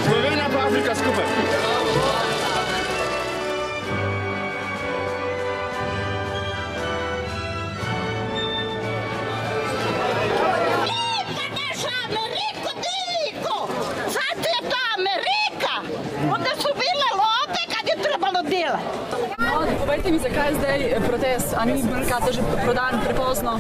Slovenija pa Afrika skupaj. Povejte mi, zakaj zdaj protest? A ni Mercator že prodan prepozno?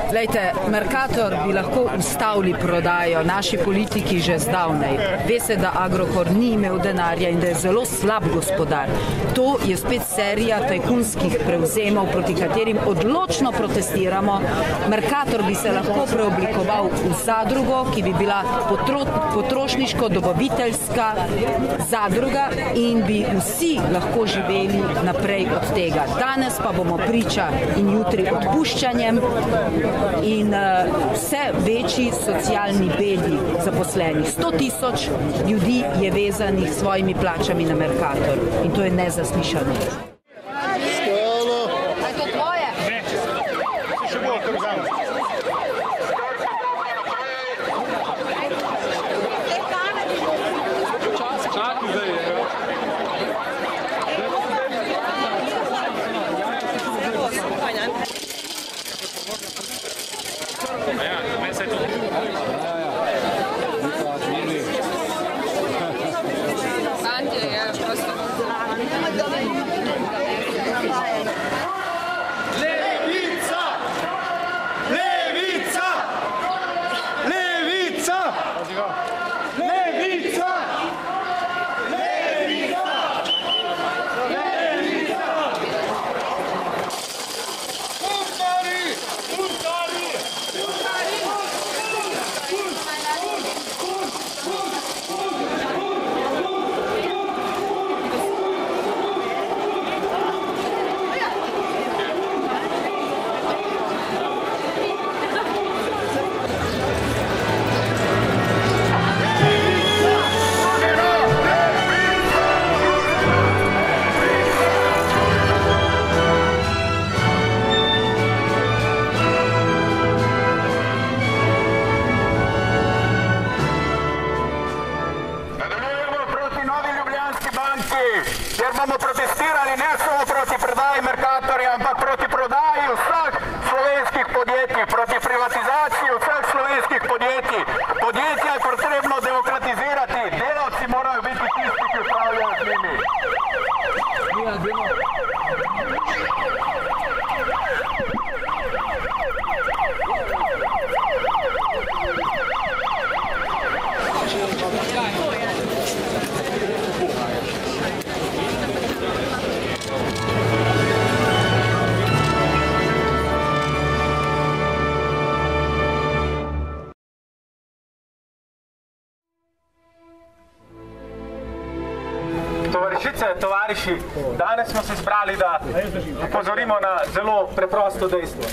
Glejte, Mercator bi lahko ustavili prodajo naši politiki že zdavnej. Ve se, da Agrokor ni imel denarja in da je zelo slab gospodar. To je spet serija tajkunskih prevzemov, proti katerim odločno protestiramo. Mercator bi se lahko preoblikoval v zadrugo, ki bi bila potrošniško-dobaviteljska zadruga in bi vsi lahko živeli naprej od tega. Danes pa bomo priča in jutri odpuščanjem in vse večji socialni bedi zaposlenih. 100 000 ljudi je vezanih s svojimi plačami na Mercator in to je nezaslišano. Ker bomo protestirali ne samo proti prodaji Mercatorja, ampak proti prodaji vseh slovenskih podjetij, proti privatizaciji vseh slovenskih podjetij. Podjetja je potrebno demokratizirati, delavci morajo biti tisti, ki upravljajo z njimi. Tovarišice, tovariši, danes smo se zbrali, da upozorimo na zelo preprosto dejstvo.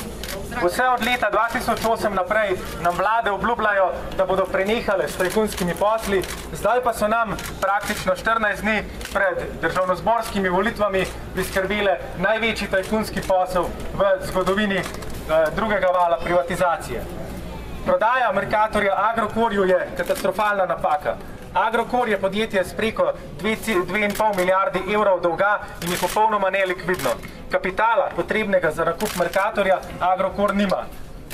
Vse od leta 2008 naprej nam vlade obljubljajo, da bodo prenehale s tajkunskimi posli, zdaj pa so nam praktično 14 dni pred državnozborskimi volitvami priskrbile največji tajkunski posel v zgodovini drugega vala privatizacije. Prodaja Mercatorja Agrokorju je katastrofalna napaka. Agrokor je podjetje s preko 2,5 milijardi evrov dolga in je popolnoma nelikvidno. Kapitala, potrebnega za nakup Mercatorja, Agrokor nima.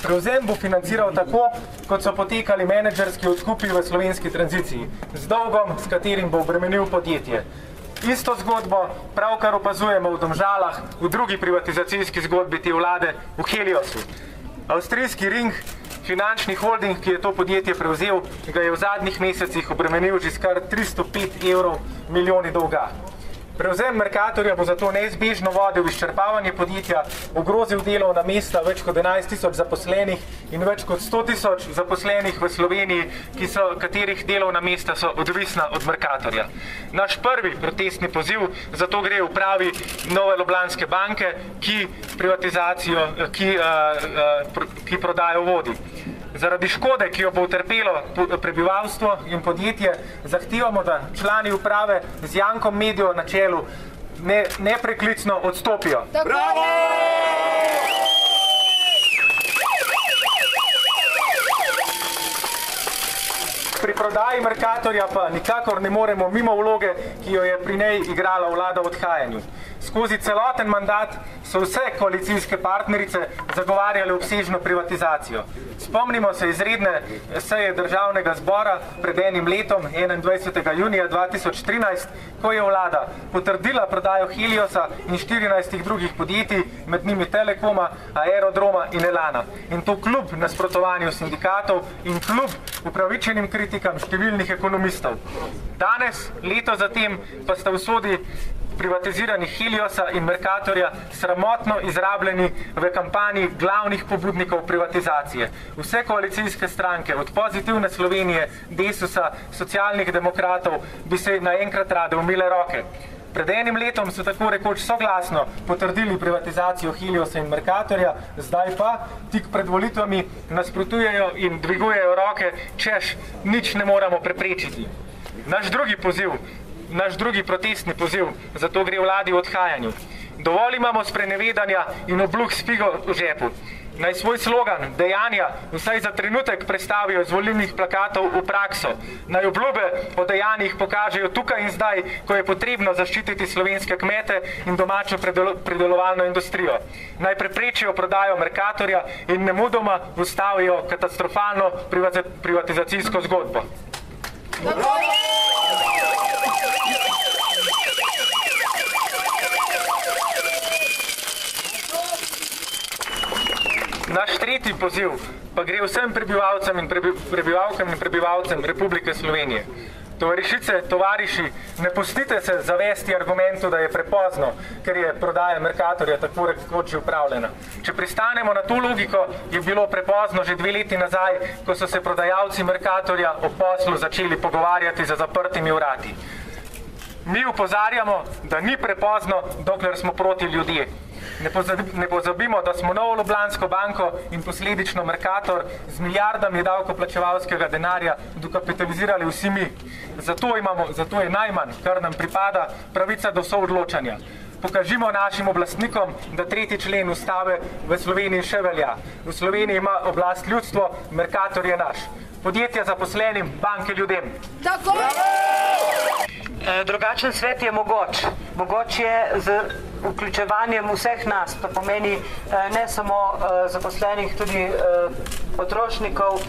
Prevzem bo financiral tako, kot so potekali menedžerski odkupi v slovenski tranziciji, z dolgom, s katerim bo obremenil podjetje. Isto zgodbo pravkar opazujemo v Domžalah, v drugi privatizacijski zgodbi te vlade, v Heliosu. Avstrijski Ring, finančni holding, ki je to podjetje prevzel, ga je v zadnjih mesecih obremenil že s kar 305 milijoni dolga. Prevzem Mercatorja bo zato neizbežno vodil izčrpavanje podjetja, ogrozil delovna mesta več kot 11 000 zaposlenih in več kot 100 000 zaposlenih v Sloveniji, katerih delovna mesta so odvisna od Mercatorja. Naš prvi protestni poziv zato gre v pravi Nove Ljubljanske banke, ki prodajo vodi. Zaradi škode, ki jo bo utrpelo prebivalstvo in podjetje, zahtevamo, da člani uprave z Jankom Medijo na čelu nepreklicno odstopijo. Bravo! prodaji Mercatorja pa nikakor ne moremo mimo vloge, ki jo je pri njej igrala vlada v odhajanju. Skozi celoten mandat so vse koalicijske partnerice zagovarjale obsežno privatizacijo. Spomnimo se izredne seje Državnega zbora pred enim letom, 21. junija 2013, ko je vlada potrdila prodajo Heliosa in 14 drugih podjetij, med njimi Telekoma, Aerodroma in Elana. In to kljub nasprotovanju sindikatov in kljub upravičenim kritikam številnih ekonomistov. Danes, leto zatem, pa sta usodi privatiziranih Heliosa in Mercatorja sramotno izrabljeni v kampanji glavnih pobudnikov privatizacije. Vse koalicijske stranke, od Pozitivne Slovenije, Desusa, Socialnih demokratov, bi se naenkrat rade umile roke. Pred enim letom so tako rekoč soglasno potrdili privatizacijo Heliosa in Mercatorja, zdaj pa, tik pred volitvami, nasprotujejo in dvigujejo roke, češ, nič ne moramo preprečiti. Naš drugi protestni poziv, zato gre vladi v odhajanju. Dovolj imamo sprenevedanja in obljub s figo v žepu. Naj svoj slogan, dejanja, vsaj za trenutek prestavijo z volilnih plakatov v prakso. Naj obljube o dejanjih pokažejo tukaj in zdaj, ko je potrebno zaščititi slovenske kmete in domačo predelovalno industrijo. Naj preprečijo prodajo Mercatorja in nemudoma ustavijo katastrofalno privatizacijsko zgodbo. Naš tretji poziv pa gre vsem prebivalcem in prebivalcem Republike Slovenije. Tovarišice, tovariši, ne pustite se zavesti argumentu, da je prepozno, ker je prodaja Mercatorja tako rekoč že upravljena. Če pristanemo na to logiko, je bilo prepozno že 2 leti nazaj, ko so se prodajalci Mercatorja o poslu začeli pogovarjati za zaprtimi vrati. Mi opozarjamo, da ni prepozno, dokler smo proti ljudje. Ne pozabimo, da smo Novo Ljubljansko banko in posledično Mercator z milijardami davkoplačevalskega denarja dokapitalizirali vsi mi. Zato je najmanj, kar nam pripada, pravica do soodločanja. Pokažimo našim oblastnikom, da 3. člen ustave v Sloveniji še velja. V Sloveniji ima oblast ljudstvo, Mercator je naš. Podjetja zaposlenim, banke ljudem. Tako! Drugačen svet je mogoč. Mogoč je z vključevanjem vseh nas, to pomeni ne samo zaposlenih, tudi potrošnikov,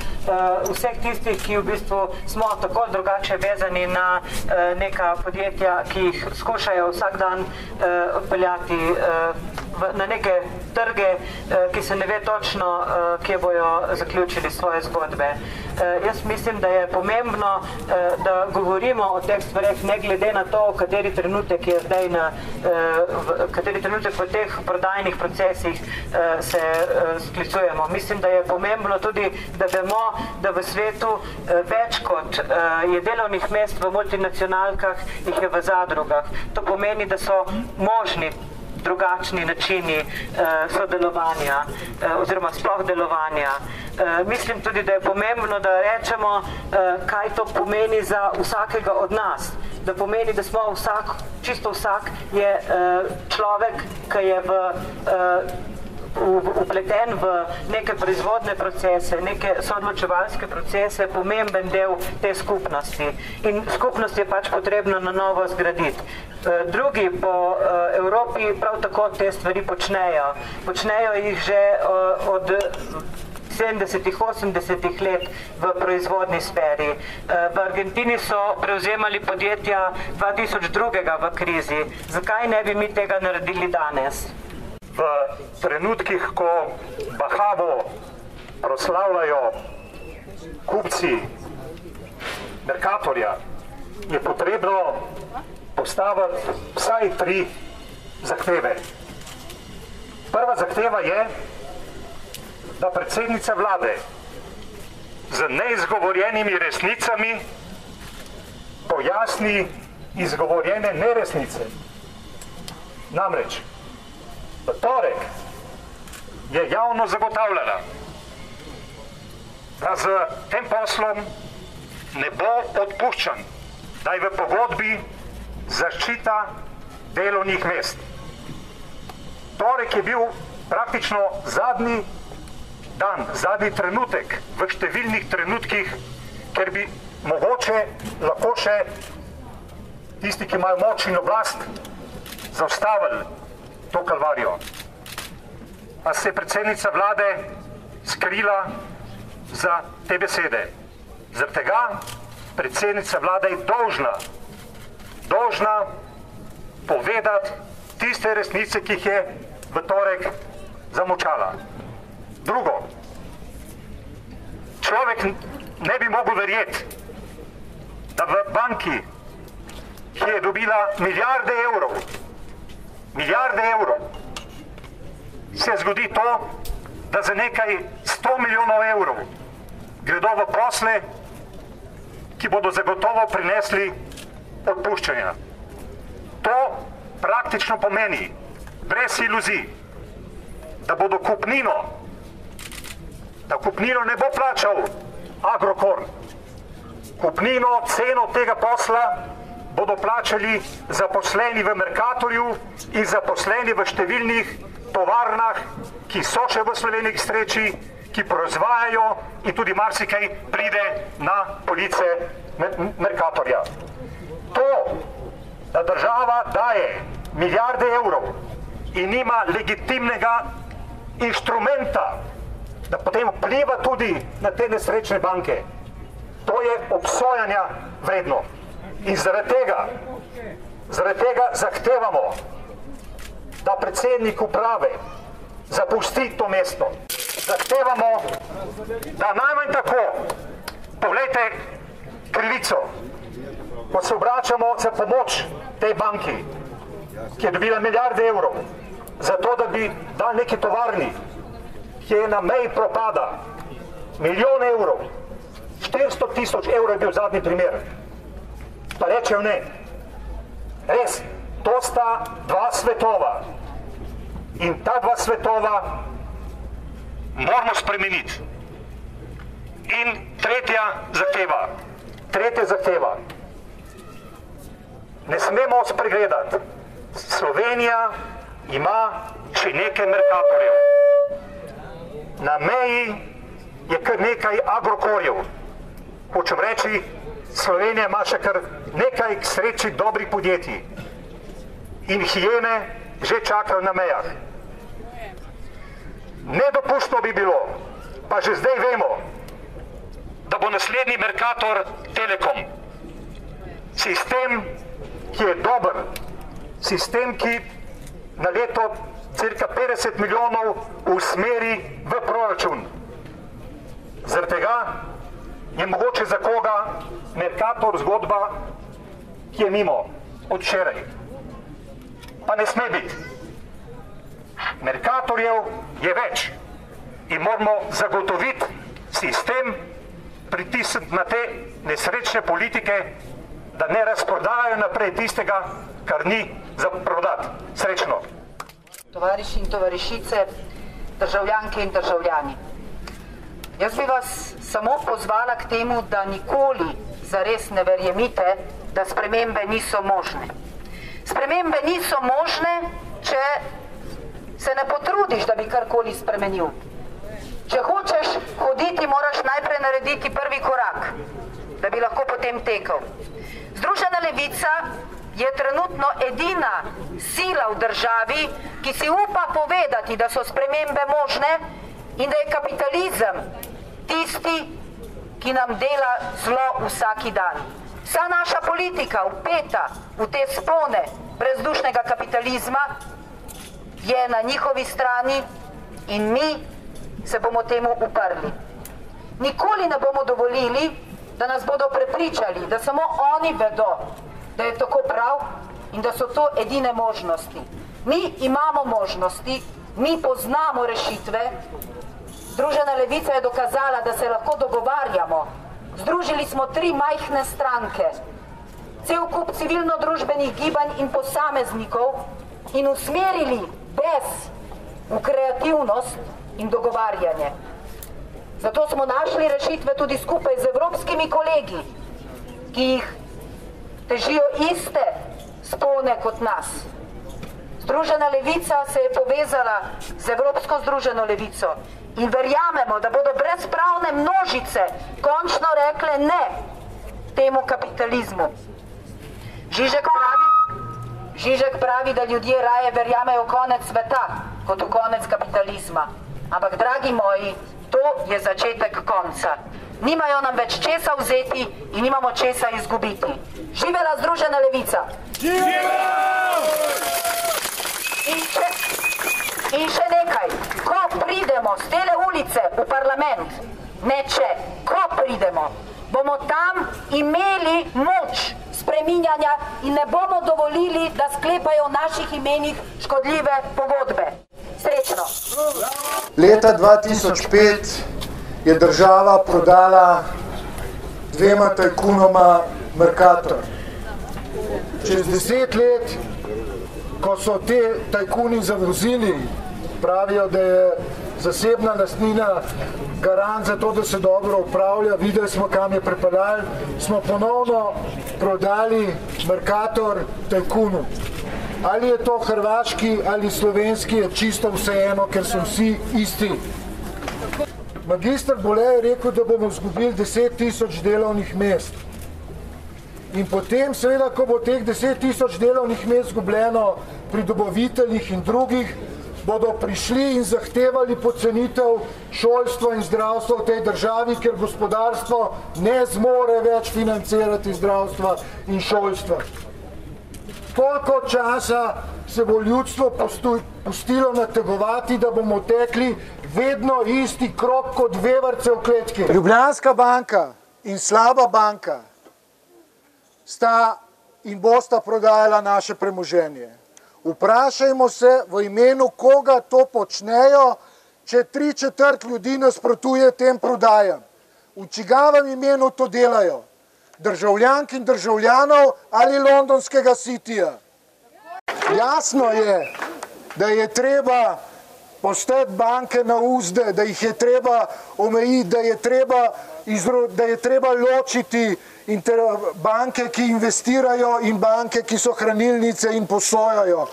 vseh tistih, ki v bistvu smo tako drugače vezani na neka podjetja, ki jih skušajo vsak dan odpeljati na neke trge, ki se ne ve točno, kje bojo zaključili svoje zgodbe. Jaz mislim, da je pomembno, da govorimo o teh stvareh, ne glede na to, kateri trenutek je zdaj kateri trenutek v teh prodajnih procesih se sklicujemo. Mislim, da je pomembno tudi, da vemo, da v svetu več kot je delovnih mest v multinacionalkah, jih je v zadrugah. To pomeni, da so možni drugačni načini sodelovanja oziroma sploh delovanja. Mislim tudi, da je pomembno, da rečemo, kaj to pomeni za vsakega od nas. Da pomeni, da smo čisto vsak je človek, ki je upleten v neke proizvodne procese, neke soodločevalske procese, pomemben del te skupnosti. In skupnost je pač potrebno na novo zgraditi. Drugi po Evropi prav tako te stvari počnejo. Počnejo jih že od 70-80 let v proizvodni sferi. V Argentini so prevzemali podjetja 2002 v krizi. Zakaj ne bi mi tega naredili danes? V trenutkih, ko bahavo proslavljajo kupci Mercatorja, je potrebno postaviti vsaj 3 zahteve. Prva zahteva je, da predsednica vlade z neizgovorjenimi resnicami pojasni izgovorjene neresnice. Namreč, v torek je javno zagotavljala, da z tem poslom ne bo odpuščan, da je v pogodbi zaščita delovnih mest. Torek je bil praktično zadnji dan, zadnji trenutek v številnih trenutkih, ker bi mogoče lahko še tisti, ki imajo moč in oblast, zaustavili to kalvarijo. A se je predsednica vlade skrila za te besede. Zaradi tega predsednica vlade je dolžna povedati tiste resnice, ki jih je v torek zamolčala. Drugo, človek ne bi mogel verjeti, da v banki, ki je dobila milijarde evrov, se zgodi to, da za nekaj 100 milijonov evrov gredo v posle, ki bodo zagotovo prinesli odpuščanja. To praktično pomeni, brez iluzij, da bodo kupnino ne bo plačal Agrokor. Kupnino, ceno tega posla bodo plačali zaposleni v Mercatorju in zaposleni v številnih tovarnah, ki so še v Sloveniji streči, ki proizvajajo in tudi marsikaj pride na police Mercatorja. To, da država daje milijarde evrov in nima legitimnega inštrumenta, da potem vpliva tudi na te nesrečne banke, to je obsojanja vredno. In zaradi tega zahtevamo, da predsednik uprave zapusti to mesto. Zahtevamo, da najmanj tako, poglejte krivico, ko se obračamo za pomoč tej banki, ki je dobila milijarde evrov, zato da bi dal neki tovarni, ki je na meji propada, milijon evrov, 400 tisoč evrov je bil zadnji primer. Pa rečejo ne. Res, to sta dva svetova. In ta dva svetova moramo spremeniti. In tretja zahteva. Ne smemo spregledati. Slovenija ima še nekaj Mercatorjev. Na meji je kar nekaj Agrokorjev. Hočem reči, Slovenija ima še kar nekaj k sreči dobrih podjetij. In hijene že čakajo na mejah. Nedopustno bi bilo, pa že zdaj vemo, da bo naslednji Mercator Telekom. Sistem, ki je dober, sistem, ki na leto cirka 50 milijonov usmeri v proračun. Zaradi tega je mogoče za koga Mercator zgodba, ki je mimo od včeraj. Pa ne sme biti. Mercatorjev je več in moramo zagotoviti sistem, pritisniti na te nesrečne politike, da ne razprodajajo naprej tistega, kar ni za prodati. Srečno. Tovariši in tovarišice, državljanke in državljani. Jaz bi vas samo pozvala k temu, da nikoli zares ne verjemite, da spremembe niso možne. Spremembe niso možne, če se ne potrudiš, da bi karkoli spremenil. Če hočeš hoditi, moraš najprej narediti prvi korak, da bi lahko potem tekel. Združena levica je trenutno edina sila v državi, ki si upa povedati, da so spremembe možne in da je kapitalizem tisti, ki nam dela zlo vsaki dan. Vsa naša politika vpeta v te spone brezdušnega kapitalizma je na njihovi strani in mi se bomo temu uprli. Nikoli ne bomo dovolili, da nas bodo prepričali, da samo oni vedo, da je tako prav in da so to edine možnosti. Mi imamo možnosti, mi poznamo rešitve. Združena levica je dokazala, da se lahko dogovarjamo. Združili smo 3 majhne stranke, cel kup civilno-družbenih gibanj in posameznikov in usmerili v kreativnost in dogovarjanje. Zato smo našli rešitve tudi skupaj z evropskimi kolegi, ki jih težijo iste spone kot nas. Združena levica se je povezala z Evropsko združeno levico in verjamemo, da bodo brezpravne množice končno rekle ne temu kapitalizmu. Žižek pravi, da ljudje raje verjamejo v konec sveta, kot v konec kapitalizma. Ampak, dragi moji, to je začetek konca. Nimajo nam več česa vzeti in nimamo česa izgubiti. Živela Združena levica! In še nekaj, ko pridemo z tele ulice v parlament, ne če, ko pridemo, bomo tam imeli moč spreminjanja in ne bomo dovolili, da sklepajo v naših imenih škodljive pogodbe. Srečno! Leta 2005 je država prodala dvema tajkunoma Mercator. Čez 10 let, ko so te tajkuni zavozili, pravijo, da je zasebna lastnina garant za to, da se dobro upravlja, videli smo, kam je pripeljali, smo ponovno prodali Mercator tajkunu. Ali je to hrvaški ali slovenski, je čisto vseeno, ker so vsi isti. Magister Bole je rekel, da bomo izgubili 10.000 delovnih mest. In potem, seveda, ko bo teh 10.000 delovnih mest izgubljeno pri dobaviteljih in drugih, bodo prišli in zahtevali pocenitev šolstva in zdravstva v tej državi, ker gospodarstvo ne zmore več financirati zdravstva in šolstva. Koliko časa se bo ljudstvo pustilo nategovati, da bomo tekli vedno isti krog kot vevarce v kletki? Ljubljanska banka in slaba banka sta in bosta prodajala naše premoženje. Vprašajmo se, v imenu koga to počnejo, če 3/4 ljudi nasprotuje tem prodajam. V čigavem imenu to delajo? Državljank in državljanov ali londonskega Cityja? Jasno je, da je treba postati banke na uzde, da jih je treba omejiti, da je treba ločiti banke, ki investirajo, in banke, ki so hranilnice in posojajo.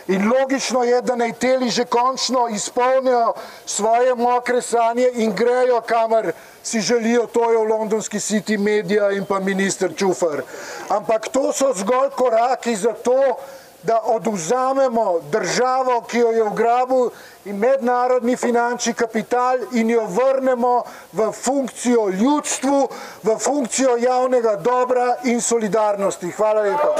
In logično je, da naj teli že končno izpolnijo svoje mokre sanje in grejo, kamor si želijo, to je v londonski City Media in pa minister Čufar. Ampak to so zgolj koraki za to, da odvzamemo državo, ki jo je ugrabil in mednarodni finančni kapital, in jo vrnemo v funkcijo ljudstvu, v funkcijo javnega dobra in solidarnosti. Hvala lepa.